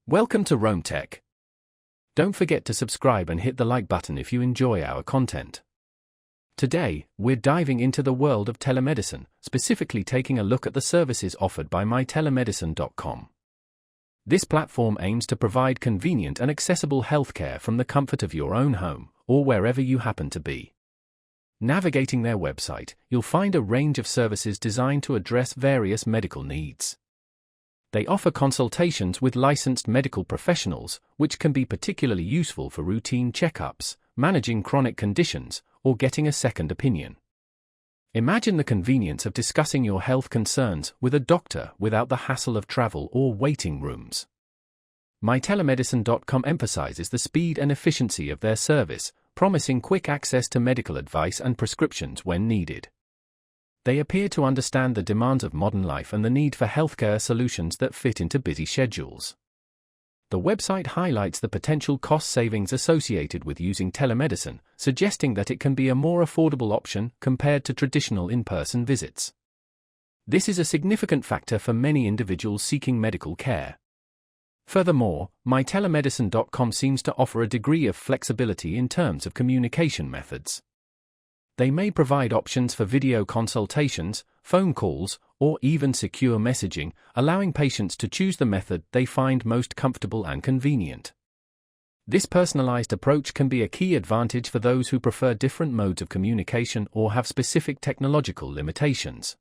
Welcome to Rome Tech. Don't forget to subscribe and hit the like button if you enjoy our content. Today, we're diving into the world of telemedicine, specifically taking a look at the services offered by MyTelemedicine.com. This platform aims to provide convenient and accessible healthcare from the comfort of your own home, or wherever you happen to be. Navigating their website, you'll find a range of services designed to address various medical needs. They offer consultations with licensed medical professionals, which can be particularly useful for routine checkups, managing chronic conditions, or getting a second opinion. Imagine the convenience of discussing your health concerns with a doctor without the hassle of travel or waiting rooms. MyTelemedicine.com emphasizes the speed and efficiency of their service, promising quick access to medical advice and prescriptions when needed. They appear to understand the demands of modern life and the need for healthcare solutions that fit into busy schedules. The website highlights the potential cost savings associated with using telemedicine, suggesting that it can be a more affordable option compared to traditional in-person visits. This is a significant factor for many individuals seeking medical care. Furthermore, MyTelemedicine.com seems to offer a degree of flexibility in terms of communication methods. They may provide options for video consultations, phone calls, or even secure messaging, allowing patients to choose the method they find most comfortable and convenient. This personalized approach can be a key advantage for those who prefer different modes of communication or have specific technological limitations.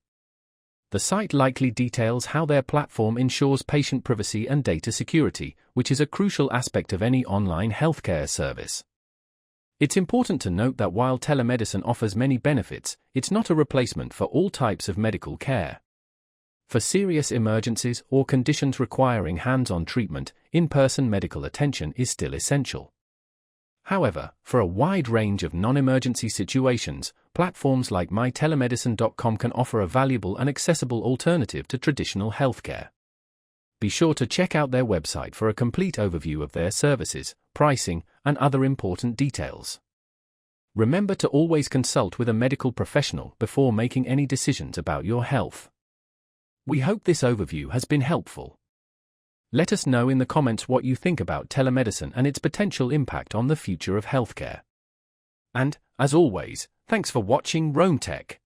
The site likely details how their platform ensures patient privacy and data security, which is a crucial aspect of any online healthcare service. It's important to note that while telemedicine offers many benefits, it's not a replacement for all types of medical care. For serious emergencies or conditions requiring hands-on treatment, in-person medical attention is still essential. However, for a wide range of non-emergency situations, platforms like MyTelemedicine.com can offer a valuable and accessible alternative to traditional healthcare. Be sure to check out their website for a complete overview of their services, pricing, and other important details. Remember to always consult with a medical professional before making any decisions about your health. We hope this overview has been helpful. Let us know in the comments what you think about telemedicine and its potential impact on the future of healthcare. And, as always, thanks for watching Rome Tech.